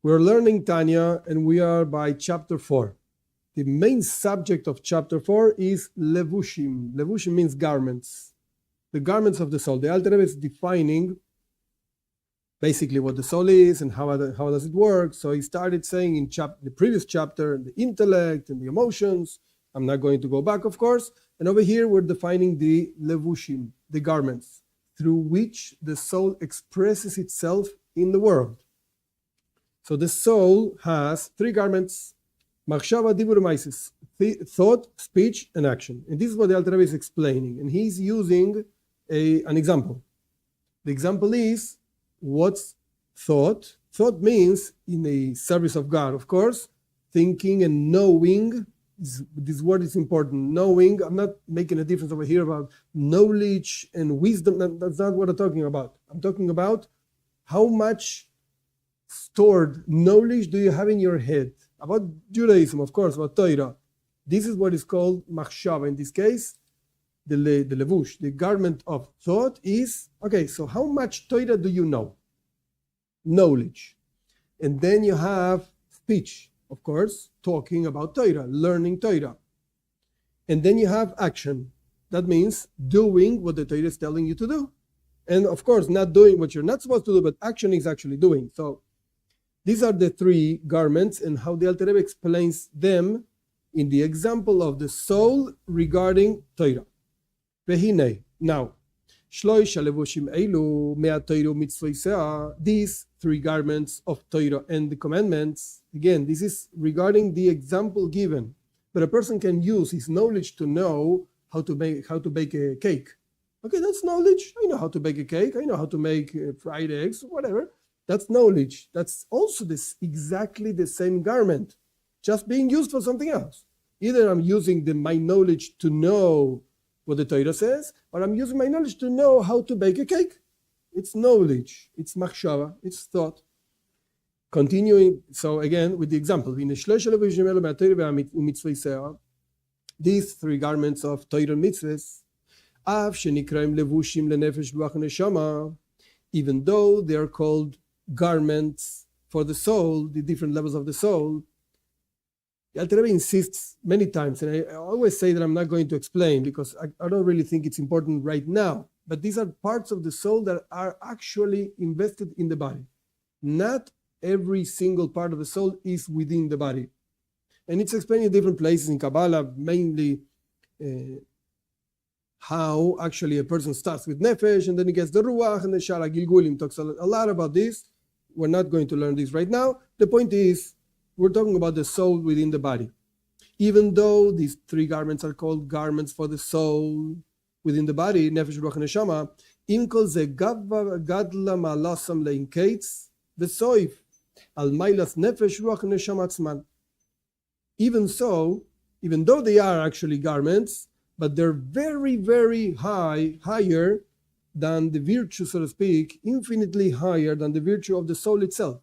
We're learning Tanya, and we are by chapter 4. The main subject of chapter 4 is levushim. Levushim means garments, the garments of the soul. The Alter Rebbe is defining basically what the soul is and how does it work. So he started saying in the previous chapter, the intellect and the emotions. I'm not going to go back, of course. And over here, we're defining the levushim, the garments, through which the soul expresses itself in the world. So the soul has three garments: machshava, dibur, maisis, thought, speech, and action. And this is what the Alter Rebbe is explaining. And he's using an example. The example is, what's thought? Thought means, in the service of God, of course, thinking and knowing. This word is important. Knowing. I'm not making a difference over here about knowledge and wisdom. That's not what I'm talking about. I'm talking about how much stored knowledge do you have in your head about Judaism, of course, about Torah. This is what is called machshava. In this case, the levush, the garment of thought is, okay, so how much Torah do you know? Knowledge. And then you have speech, of course, talking about Torah, learning Torah. And then you have action. That means doing what the Torah is telling you to do. And of course, not doing what you're not supposed to do, but action is actually doing. So these are the three garments and how the Alter Rebbe explains them in the example of the soul regarding Torah. Vehine. Now, these three garments of Torah and the commandments, again, this is regarding the example given. But a person can use his knowledge to know how to bake a cake. Okay, that's knowledge. I know how to bake a cake. I know how to make fried eggs, whatever. That's knowledge. That's also exactly the same garment, just being used for something else. Either I'm using my knowledge to know what the Torah says, or I'm using my knowledge to know how to bake a cake. It's knowledge. It's machshava. It's thought. Continuing, so again, with the example, these three garments of Torah and mitzvahs, even though they are called garments for the soul, the different levels of the soul, the Alter Rebbe insists many times, and I always say that I'm not going to explain because I don't really think it's important right now, but these are parts of the soul that are actually invested in the body. Not every single part of the soul is within the body. And it's explained in different places in Kabbalah, mainly how actually a person starts with nefesh and then he gets the ruach, and the shara gilgulim talks a lot about this. We're not going to learn this right now. The point is, we're talking about the soul within the body. Even though these three garments are called garments for the soul within the body, nefesh, ruach, and neshama, im kol ze gadla malasam leinkates v'soif al mailas nefesh, ruach, and neshama atzman. Even so, even though they are actually garments, but they're very, very higher than the virtue, so to speak, infinitely higher than the virtue of the soul itself.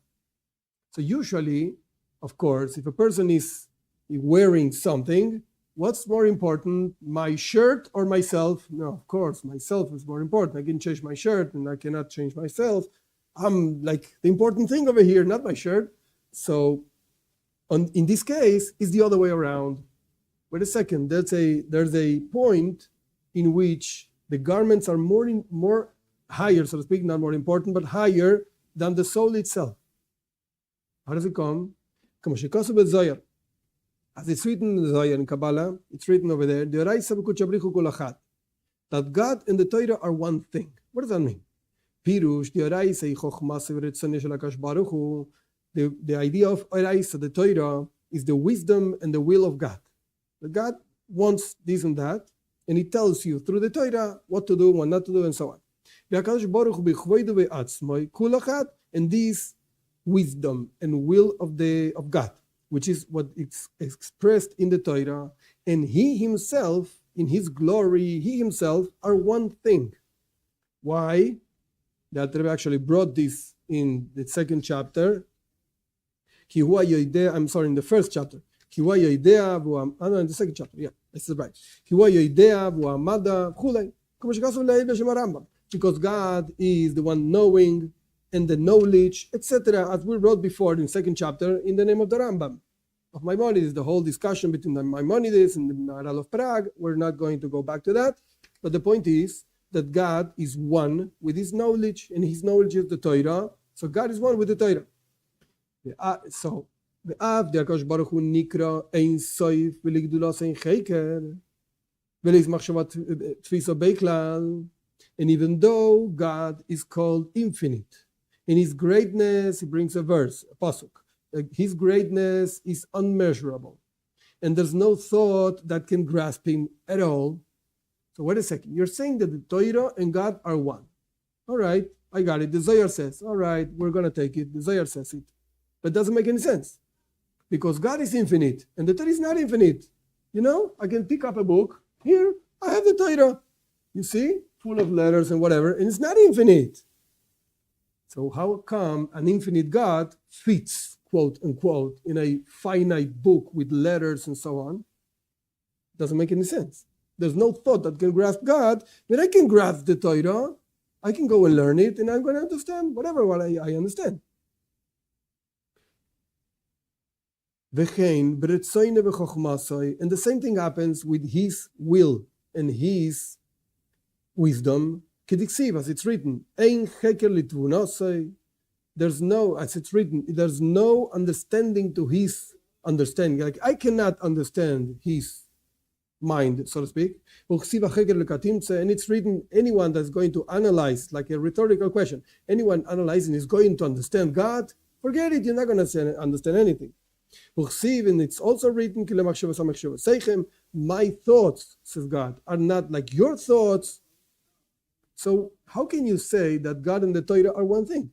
So usually, of course, if a person is wearing something, what's more important, my shirt or myself? No, of course, myself is more important. I can change my shirt and I cannot change myself. I'm like the important thing over here, not my shirt. So in this case, it's the other way around. Wait a second, there's a point in which the garments are more higher, so to speak, not more important, but higher than the soul itself. How does it come? As it's written in the Zohar in Kabbalah, it's written over there, that God and the Torah are one thing. What does that mean? The idea of Oraisa, the Torah, is the wisdom and the will of God. That God wants this and that, and He tells you through the Torah what to do, what not to do, and so on. And this wisdom and will of God, which is what is expressed in the Torah, and He Himself, in His glory, He Himself are one thing. Why? The Alter Rebbe actually brought this in the second chapter. I'm sorry, in the first chapter. In the second chapter, yeah, this is right. Because God is the one knowing and the knowledge, etc., as we wrote before in the second chapter in the name of the Rambam. Of Maimonides, the whole discussion between the Maimonides and the Maharal of Prague. We're not going to go back to that, but the point is that God is one with his knowledge, and his knowledge is the Torah. So God is one with the Torah. So the Av, the Akash Baruch Hu Nikra Ein Soif V'Ligdulas Ein Cheker V'Leis Machshavat Tfisa Beiklal. And even though God is called infinite, in his greatness, he brings a verse, a pasuk. His greatness is unmeasurable, and there's no thought that can grasp him at all. So wait a second. You're saying that the Torah and God are one. All right, I got it. The Zohar says, all right, we're going to take it. The Zohar says it. But it doesn't make any sense, because God is infinite, and the Torah is not infinite. You know, I can pick up a book. Here, I have the Torah. You see? Full of letters and whatever, and it's not infinite. So how come an infinite God fits, quote unquote, in a finite book with letters and so on? Doesn't make any sense. There's no thought that can grasp God, but I can grasp the Torah. I can go and learn it, and I'm going to understand whatever what I understand. And the same thing happens with his will and his wisdom. Kediksiv, as it's written, there's no, as it's written, there's no understanding to his understanding. Like I cannot understand his mind, so to speak. And it's written, anyone that's going to analyze, like a rhetorical question, anyone analyzing is going to understand God, forget it, you're not going to understand anything. And it's also written, my thoughts, says God, are not like your thoughts. So how can you say that God and the Torah are one thing?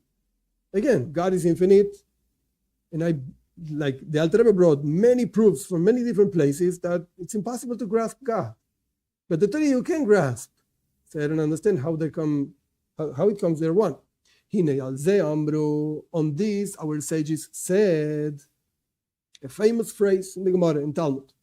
Again, God is infinite, and the Alter Rebbe brought many proofs from many different places that it's impossible to grasp God. But the Torah you can grasp. So I don't understand how it comes they're one. On this, our sages said a famous phrase in the Gemara in Talmud.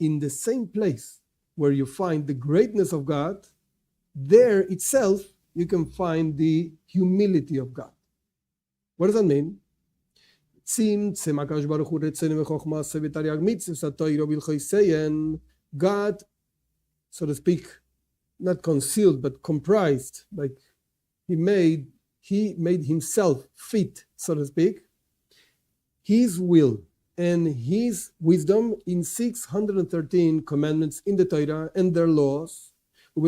In the same place where you find the greatness of God, there itself you can find the humility of God. What does that mean? God, so to speak, not concealed but comprised, like he made himself fit, so to speak, his will and his wisdom in 613 commandments in the Torah and their laws, and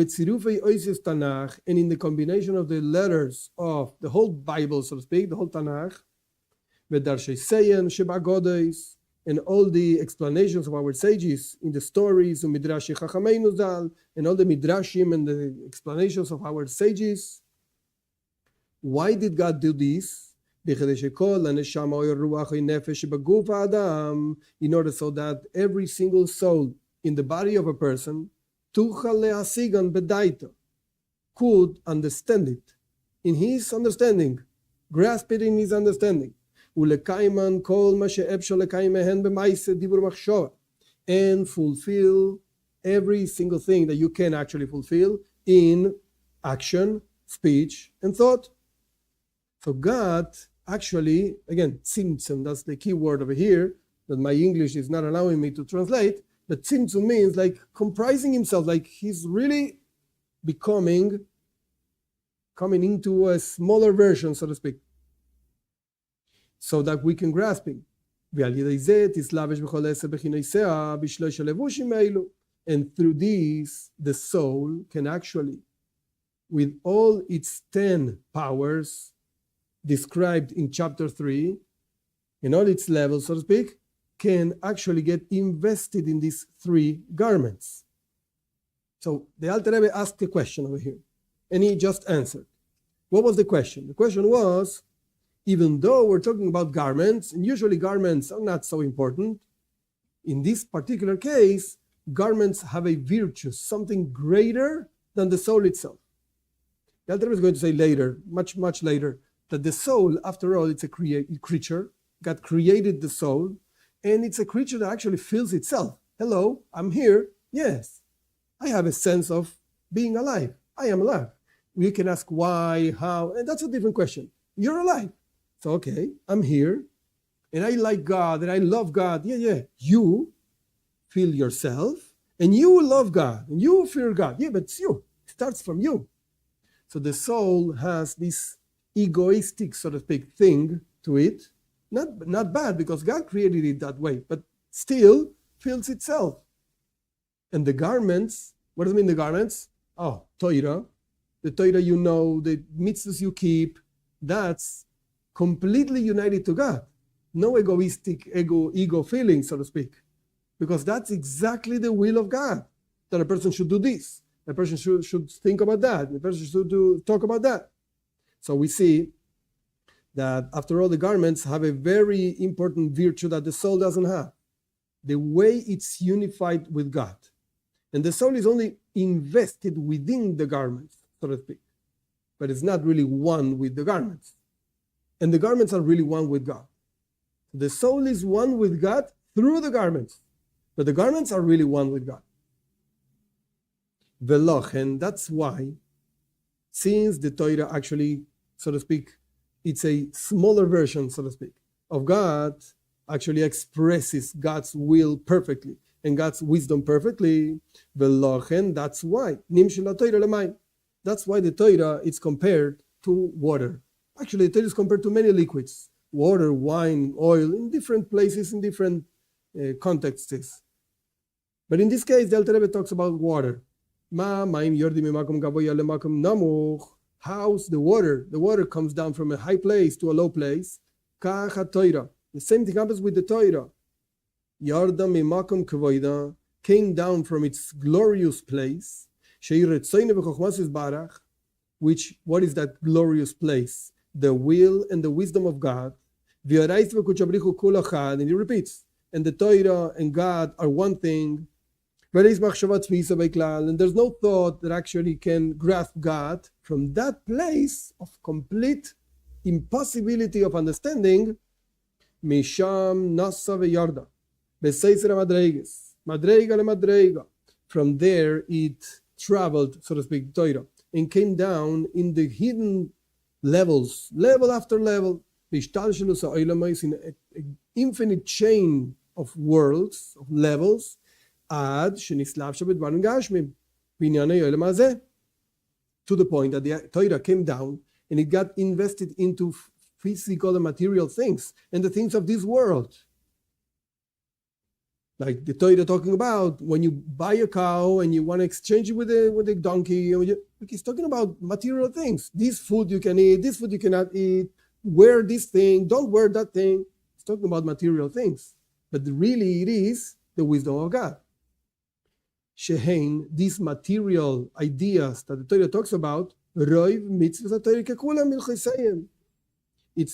in the combination of the letters of the whole Bible, so to speak, the whole Tanakh, and all the explanations of our sages in the stories, and all the midrashim and the explanations of our sages. Why did God do this? In order so that every single soul in the body of a person could understand it in his understanding, grasp it in his understanding, and fulfill every single thing that you can actually fulfill in action, speech, and thought. So God actually, again, tzimtzum, that's the key word over here, that my English is not allowing me to translate, but tzimtzum means like comprising himself, like he's really coming into a smaller version, so to speak, so that we can grasp him. And through this, the soul can actually, with all its 10 powers, described in chapter 3, in all its levels, so to speak, can actually get invested in these 3 garments. So the Alter Rebbe asked a question over here, and he just answered. What was the question? The question was, even though we're talking about garments, and usually garments are not so important, in this particular case, garments have a virtue, something greater than the soul itself. The Alter Rebbe is going to say later, much, much later, that the soul, after all, it's a creature. God created the soul, and it's a creature that actually feels itself. Hello, I'm here. Yes, I have a sense of being alive. I am alive. We can ask why, how, and that's a different question. You're alive. So, okay, I'm here, and I like God, and I love God. Yeah. You feel yourself, and you love God, and you fear God. Yeah, but it's you. It starts from you. So the soul has this egoistic, so to speak, thing to it. Not bad, because God created it that way, but still feels itself. And the garments, what does it mean, the garments? Oh, Torah. The Torah you know, the mitzvahs you keep, that's completely united to God. No egoistic ego feeling, so to speak. Because that's exactly the will of God. That a person should do this. A person should think about that. A person should talk about that. So we see that after all, the garments have a very important virtue that the soul doesn't have. The way it's unified with God. And the soul is only invested within the garments, so to speak. But it's not really one with the garments. And the garments are really one with God. The soul is one with God through the garments. But the garments are really one with God. Veloch, and that's why, since the Torah actually, so to speak, it's a smaller version, so to speak, of God, actually expresses God's will perfectly and God's wisdom perfectly. Veloch, and that's why. That's why the Torah is compared to water. Actually, the Torah is compared to many liquids. Water, wine, oil, in different places, in different contexts. But in this case, the Alter Rebbe talks about water. How's the water? The water comes down from a high place to a low place. The same thing happens with the Torah. Came down from its glorious place. Which, what is that glorious place? The will and the wisdom of God. And he repeats, and the Torah and God are one thing. And there's no thought that actually can grasp God from that place of complete impossibility of understanding. Misham nasa veyarda, madrega le madrega. From there it traveled, so to speak, Torah, and came down in the hidden levels, level after level, in an infinite chain of worlds, of levels, to the point that the Torah came down and it got invested into physical and material things and the things of this world. Like the Torah talking about when you buy a cow and you want to exchange it with a donkey. He's talking about material things. This food you can eat, this food you cannot eat. Wear this thing, don't wear that thing. He's talking about material things. But really it is the wisdom of God. Shehein, these material ideas that the Torah talks about, it's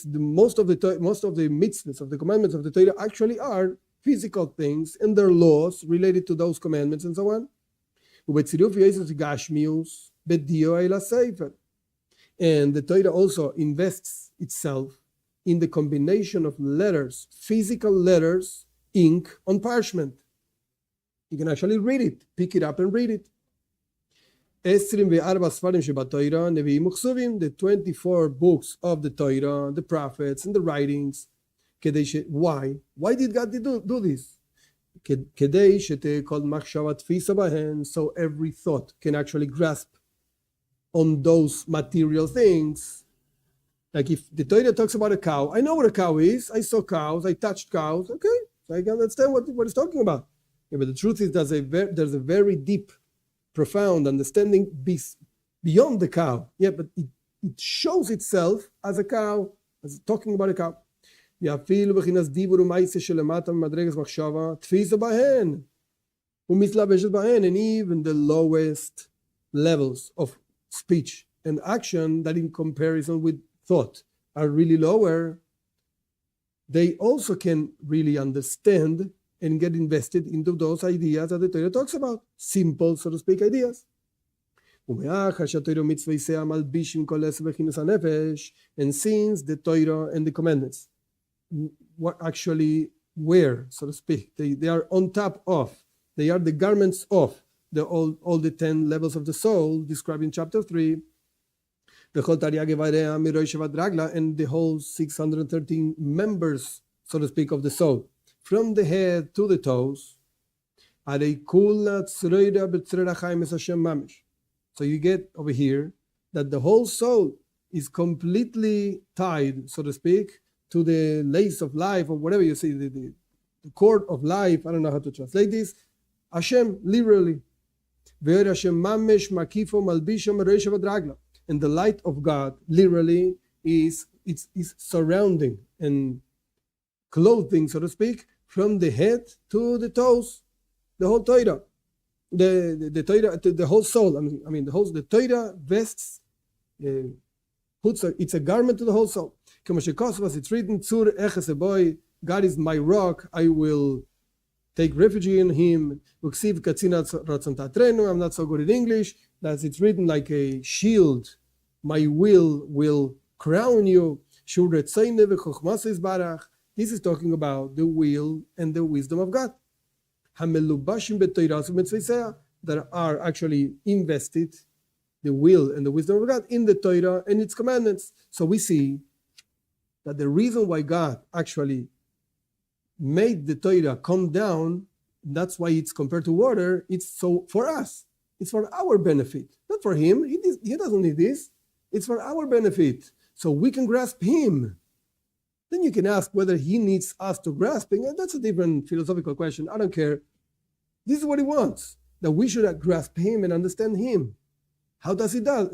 the most of the mitzvahs, of the commandments of the Torah actually are physical things and their laws related to those commandments and so on. And the Torah also invests itself in the combination of letters, physical letters, ink on parchment. You can actually read it, pick it up and read it. The 24 books of the Torah, the prophets and the writings. Why? Why did God do this? So every thought can actually grasp on those material things. Like if the Torah talks about a cow, I know what a cow is. I saw cows, I touched cows. Okay, so I can understand what it's talking about. Yeah, but the truth is there's a very deep, profound understanding beyond the cow. Yeah, but it shows itself as a cow, as talking about a cow. And even the lowest levels of speech and action that in comparison with thought are really lower, they also can really understand and get invested into those ideas that the Torah talks about. Simple, so to speak, ideas. And since the Torah and the commandments what actually wear, so to speak, they are on top of, they are the garments of all the 10 levels of the soul described in chapter 3, and the whole 613 members, so to speak, of the soul, from the head to the toes. So you get over here that the whole soul is completely tied, so to speak, to the lace of life, or whatever you say, the cord of life. I don't know how to translate this. Hashem, literally. And the light of God, literally, is surrounding and clothing, so to speak, from the head to the toes, the whole Torah, the Torah, the whole soul. The Torah vests, it's a garment to the whole soul. It's written, God is my rock, I will take refuge in him. I'm not so good in English. That it's written like a shield. My will crown you. This is talking about the will and the wisdom of God. That are actually invested, the will and the wisdom of God, in the Torah and its commandments. So we see that the reason why God actually made the Torah come down, that's why it's compared to water, it's so for us. It's for our benefit, not for him. He doesn't need this. It's for our benefit, so we can grasp him. Then you can ask whether he needs us to grasp him. That's a different philosophical question. I don't care. This is what he wants, that we should grasp him and understand him. How does he do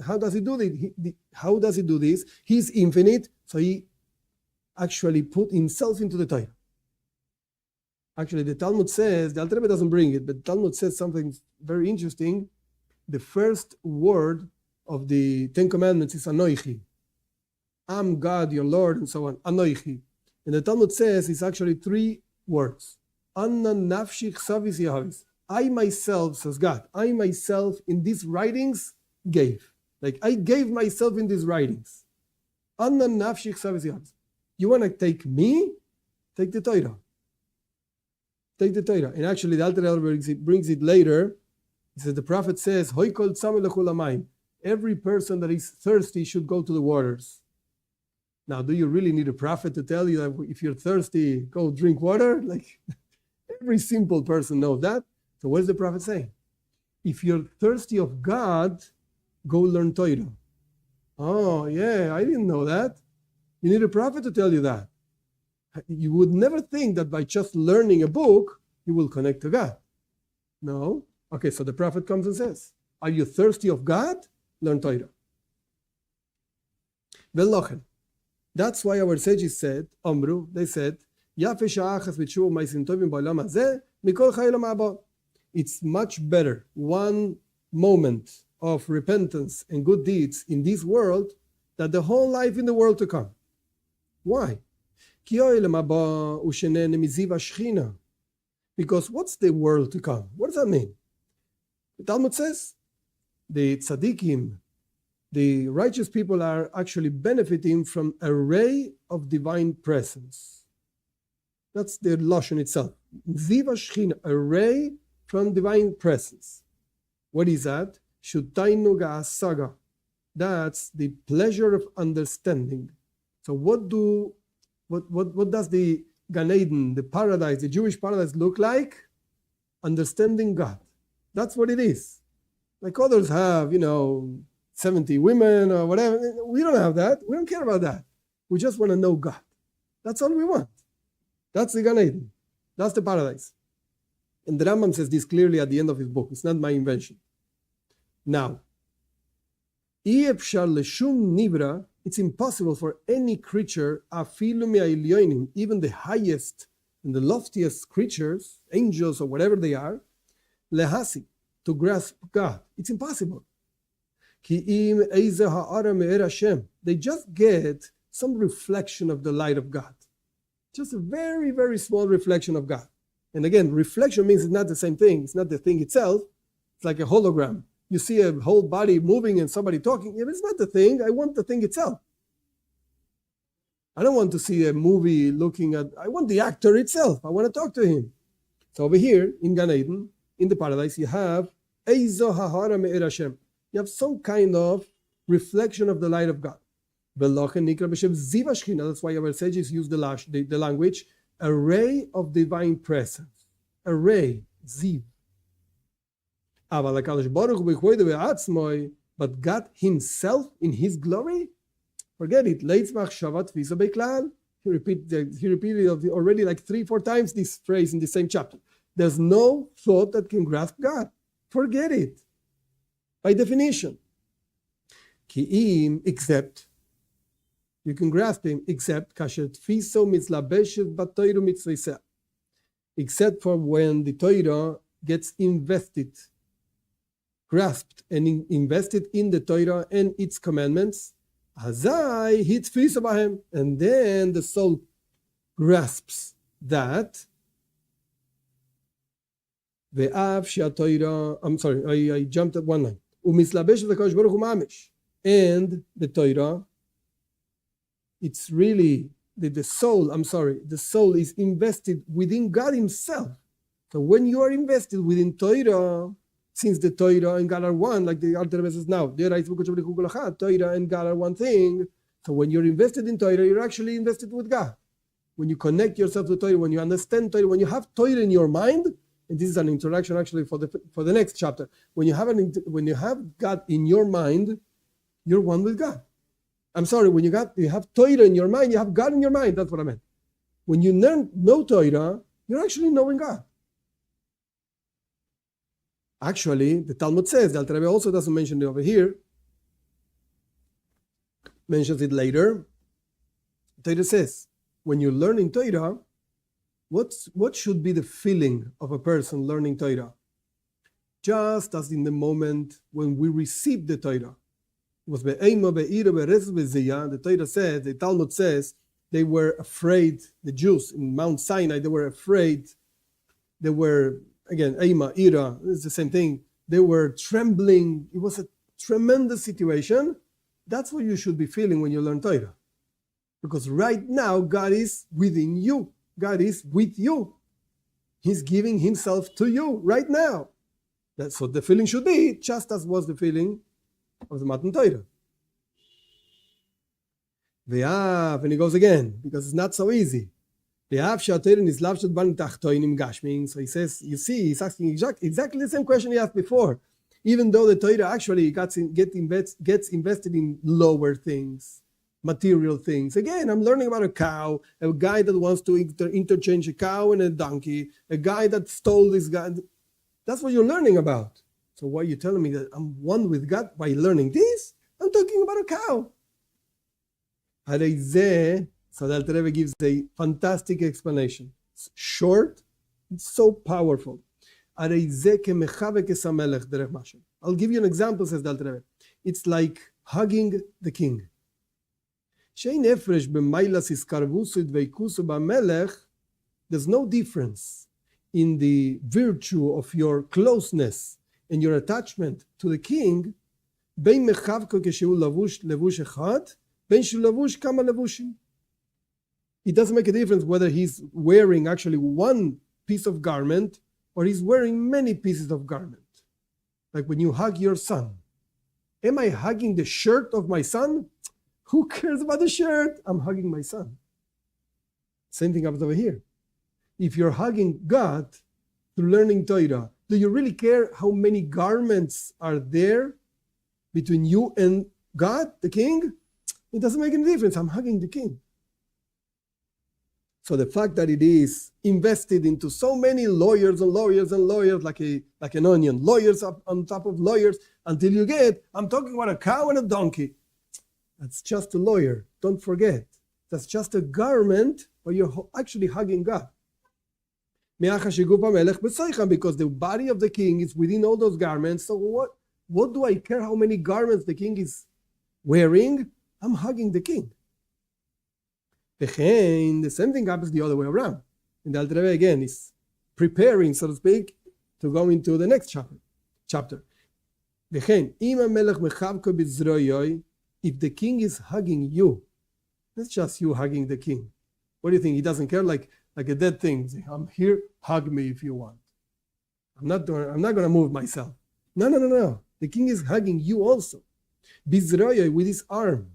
this? He's infinite, so he actually put himself into the Torah. Actually, the Talmud says, the Alter Rebbe doesn't bring it, but the Talmud says something very interesting. The first word of the Ten Commandments is Anoichi. I'm God, your Lord, and so on. Anoichi. And the Talmud says it's actually 3 words. Anna nafshich savis yahavis. I myself, says God, I myself in these writings gave. Like I gave myself in these writings. Anna nafshich savis yahavis. You want to take me? Take the Torah. Take the Torah. And actually, the Alter Rebbe brings it later. He says, the prophet says, every person that is thirsty should go to the waters. Now, do you really need a prophet to tell you that if you're thirsty, go drink water? Like, every simple person knows that. So what is the prophet saying? If you're thirsty of God, go learn Torah. Oh, yeah, I didn't know that. You need a prophet to tell you that. You would never think that by just learning a book, you will connect to God. No. Okay, so the prophet comes and says, are you thirsty of God? Learn Torah. Velochen. That's why our sages said, Amru, they said, it's much better one moment of repentance and good deeds in this world than the whole life in the world to come. Why? Because what's the world to come? What does that mean? The Talmud says the tzaddikim, the righteous people, are actually benefiting from a ray of divine presence. That's the lashon itself. Ziva shchina, a ray from divine presence. What is that? Shutainu ga'asaga. That's the pleasure of understanding. So what does the Gan Eden, the paradise, the Jewish paradise look like? Understanding God. That's what it is. Like others have, 70 women or whatever. We don't have that. We don't care about that. We just want to know God. That's all we want. That's the Gan Eden. That's the paradise. And the Rambam says this clearly at the end of his book. It's not my invention. Now, it's impossible for any creature, even the highest and the loftiest creatures, angels or whatever they are, lehasi, to grasp God. It's impossible. They just get some reflection of the light of God. Just a very, very small reflection of God. And again, reflection means it's not the same thing. It's not the thing itself. It's like a hologram. You see a whole body moving and somebody talking. Yeah, it's not the thing. I want the thing itself. I don't want to see a movie I want the actor itself. I want to talk to him. So over here in Gan Eden, in the paradise, you have Eizo hahara me'er Hashem. You have some kind of reflection of the light of God. Velochen nikra b'shem ziv hashchina. That's why our sages use the language, a ray of divine presence. A ray, ziv. But God Himself in His glory, forget it. He repeated it already like 3-4 times this phrase in the same chapter. There's no thought that can grasp God. Forget it. By definition. Except, you can grasp Him, except except for when the Torah gets invested, grasped and invested in the Torah and its commandments, and then the soul grasps that. I'm sorry, I jumped at one line. And the Torah, it's really the soul is invested within God Himself. So when you are invested within Torah, since the Torah and God are one, like the Alter Rebbe says now, Torah and God are one thing. So when you're invested in Torah, you're actually invested with God. When you connect yourself to Torah, when you understand Torah, when you have Torah in your mind, and this is an introduction actually for the next chapter. When you have God in your mind, you're one with God. I'm sorry, when you have Torah in your mind, you have God in your mind. That's what I meant. When you know Torah, you're actually knowing God. Actually, the Talmud says, the Alter Rebbe also doesn't mention it over here, mentions it later. Torah says, when you're learning Torah, what should be the feeling of a person learning Torah? Just as in the moment when we receive the Torah. It was the Torah says, the Talmud says, they were afraid, the Jews in Mount Sinai, they were afraid, they were, again, Eima, Ira, it's the same thing. They were trembling. It was a tremendous situation. That's what you should be feeling when you learn Torah. Because right now, God is within you. God is with you. He's giving Himself to you right now. That's what the feeling should be, just as was the feeling of the Matan Torah. And he goes again, because it's not so easy. So he says, you see, he's asking exactly the same question he asked before. Even though the Torah actually gets invested in lower things, material things. Again, I'm learning about a cow, a guy that wants to interchange a cow and a donkey, a guy that stole this guy. That's what you're learning about. So why are you telling me that I'm one with God by learning this? I'm talking about a cow. So the Alter Rebbe gives a fantastic explanation. It's short, it's so powerful. I'll give you an example, says the Alter Rebbe. It's like hugging the king. There's no difference in the virtue of your closeness and your attachment to the king. It doesn't make a difference whether he's wearing actually one piece of garment or he's wearing many pieces of garment. Like when you hug your son. Am I hugging the shirt of my son? Who cares about the shirt? I'm hugging my son. Same thing happens over here. If you're hugging God through learning Torah, do you really care how many garments are there between you and God, the king? It doesn't make any difference. I'm hugging the king. So the fact that it is invested into so many lawyers and lawyers and lawyers, like an onion, lawyers up on top of lawyers, until you get, I'm talking about a cow and a donkey. That's just a lawyer. Don't forget. That's just a garment where you're actually hugging God. Because the body of the king is within all those garments. So what do I care how many garments the king is wearing? I'm hugging the king. The same thing happens the other way around. And the Alter Rebbe again is preparing, so to speak, to go into the next chapter. If the king is hugging you, it's just you hugging the king. What do you think? He doesn't care, like a dead thing. I'm here, hug me if you want. I'm not going to move myself. No, no, no, no. The king is hugging you also. Bizroyoi, with his arm.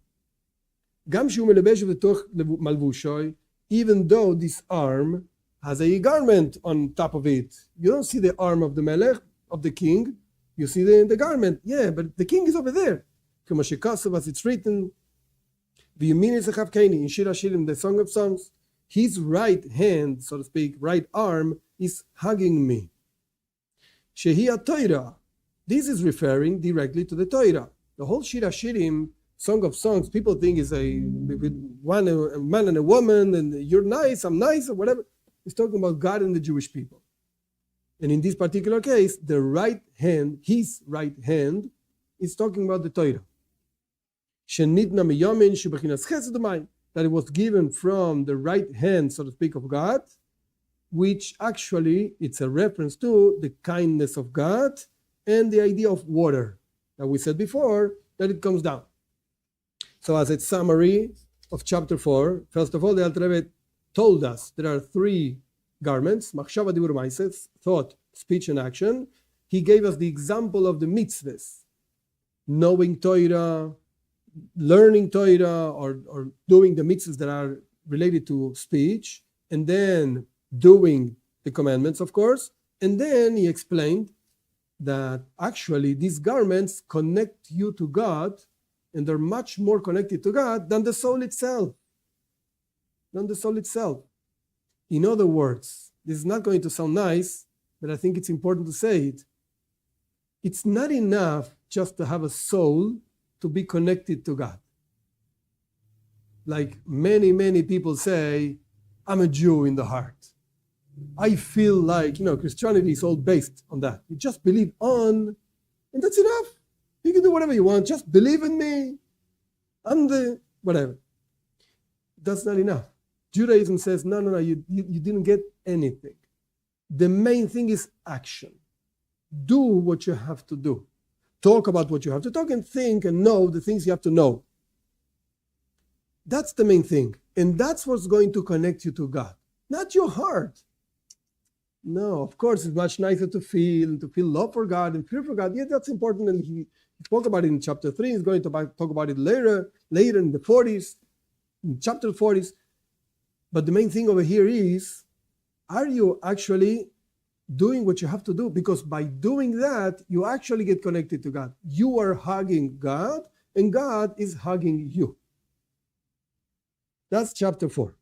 Even though this arm has a garment on top of it. You don't see the arm of the melech, of the king. You see the garment. Yeah, but the king is over there. As it's written, in Shir Hashirim, the Song of Songs, his right hand, so to speak, right arm, is hugging me. Shehia Torah. This is referring directly to the Torah. The whole Shir Hashirim, Song of Songs, people think is a man and a woman, and you're nice, I'm nice, or whatever. It's talking about God and the Jewish people. And in this particular case, the right hand, his right hand, is talking about the Torah. That it was given from the right hand, so to speak, of God, which actually it's a reference to the kindness of God and the idea of water that we said before, that it comes down. So as a summary of chapter 4, first of all, the Alter Rebbe told us there are 3 garments, machshava, dibur, ma'aseh, thought, speech, and action. He gave us the example of the mitzvahs, knowing Torah, learning Torah, or doing the mitzvahs that are related to speech, and then doing the commandments, of course. And then he explained that actually these garments connect you to God, and they're much more connected to God than the soul itself. In other words, this is not going to sound nice, but I think it's important to say it. It's not enough just to have a soul to be connected to God. Like many people say, I'm a Jew in the heart. I feel like, Christianity is all based on that. You just believe on, and that's enough. You can do whatever you want. Just believe in me. I'm the whatever. That's not enough. Judaism says, no, you didn't get anything. The main thing is action. Do what you have to do. Talk about what you have to talk, and think and know the things you have to know. That's the main thing. And that's what's going to connect you to God, not your heart. No, of course, it's much nicer to feel love for God and fear for God. Yeah, that's important. And he spoke about it in chapter 3. He's going to talk about it later in the 40s, in chapter 40s. But the main thing over here is, are you actually doing what you have to do? Because by doing that, you actually get connected to God. You are hugging God, and God is hugging you. That's chapter 4.